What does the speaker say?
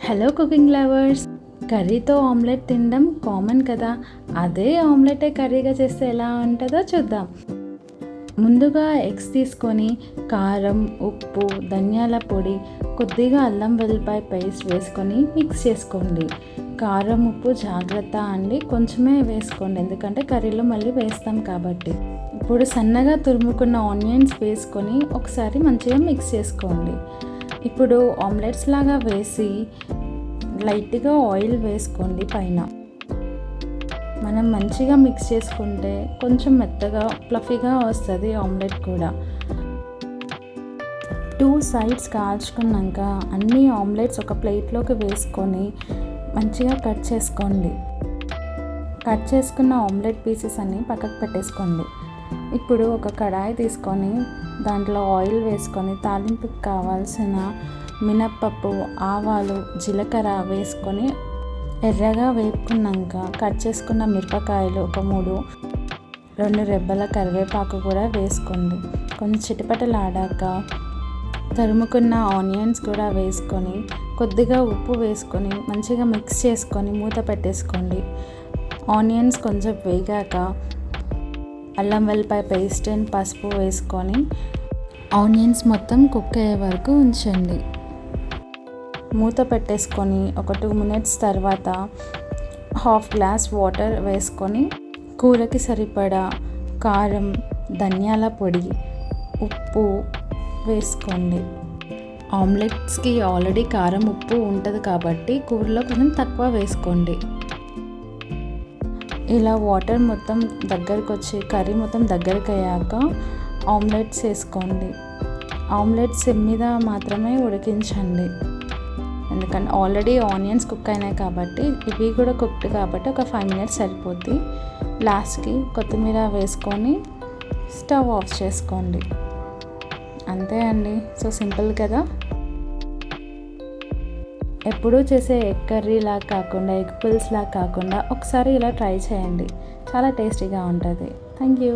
Hello cooking lovers, కర్రీతో omelette తినడం common కదా. అదే ఆమ్లెటే కర్రీగా చేస్తే ఎలా ఉంటుందో చూద్దాం. ముందుగా ఎగ్స్ తీసుకొని కారం, ఉప్పు, ధనియాల పొడి, కొద్దిగా అల్లం వెల్లిపాయ పేస్ట్ వేసుకొని మిక్స్ చేసుకోండి. కారం, ఉప్పు జాగ్రత్త అండి, కొంచెమే వేసుకోండి ఎందుకంటే కర్రీలో మళ్ళీ వేస్తాం కాబట్టి. ఇప్పుడు సన్నగా తురుముకున్న ఆనియన్స్ వేసుకొని ఒకసారి మంచిగా మిక్స్ చేసుకోండి. ఇప్పుడు ఆమ్లెట్స్ లాగా వేసి లైట్గా ఆయిల్ వేసుకోండి పైన. మనం మంచిగా మిక్స్ చేసుకుంటే కొంచెం మెత్తగా ఫ్లఫీగా వస్తుంది ఆమ్లెట్ కూడా. 2 సైడ్స్ కాల్చుకున్నాక అన్ని ఆమ్లెట్స్ ఒక ప్లేట్లోకి వేసుకొని మంచిగా కట్ చేసుకోండి. కట్ చేసుకున్న ఆమ్లెట్ పీసెస్ అన్నీ పక్కకు పెట్టేసుకోండి. ఇప్పుడు ఒక కడాయి తీసుకొని దాంట్లో ఆయిల్ వేసుకొని తాలింపుకి కావాల్సిన మినప్పప్పు, ఆవాలు, జీలకర్ర వేసుకొని ఎర్రగా వేపుకున్నాక కట్ చేసుకున్న మిరపకాయలు ఒక 2 రెబ్బల కరివేపాకు కూడా వేసుకోండి. కొంచెం చిటపటలాడాక తరుముకున్న ఆనియన్స్ కూడా వేసుకొని కొద్దిగా ఉప్పు వేసుకొని మంచిగా మిక్స్ చేసుకొని మూత పెట్టేసుకోండి. ఆనియన్స్ కొంచెం వేగాక అల్లం వెల్లిపాయ పేస్ట్ అండ్ పసుపు వేసుకొని ఆనియన్స్ మొత్తం కుక్ అయ్యే వరకు ఉంచండి. మూత పెట్టేసుకొని ఒక 2 మినిట్స్ తర్వాత 1/2 గ్లాస్ వాటర్ వేసుకొని కూరకి సరిపడా కారం, ధనియాల పొడి, ఉప్పు వేసుకోండి. ఆమ్లెట్స్కి ఆల్రెడీ కారం, ఉప్పు ఉంటుంది కాబట్టి కూరలో కొంచెం తక్కువ వేసుకోండి. ఇలా వాటర్ మొత్తం దగ్గరకు వచ్చి కర్రీ మొత్తం దగ్గరికి అయ్యాక ఆమ్లెట్స్ వేసుకోండి. ఆమ్లెట్స్ సిమ్ మీద మాత్రమే ఉడికించండి ఎందుకంటే ఆల్రెడీ ఆనియన్స్ కుక్ అయినాయి కాబట్టి ఇవి కూడా కుక్డ్ కాబట్టి ఒక 5 మినిట్స్ సరిపోద్ది. లాస్ట్కి కొత్తిమీర వేసుకొని స్టవ్ ఆఫ్ చేసుకోండి. అంతే అండి. సో సింపుల్ కదా. ఎప్పుడూ చేసే ఎగ్ కర్రీ లాగా కాకుండా, ఎగ్ పుల్స్ లాగా కాకుండా ఒకసారి ఇలా ట్రై చేయండి. చాలా టేస్టీగా ఉంటుంది. Thank you.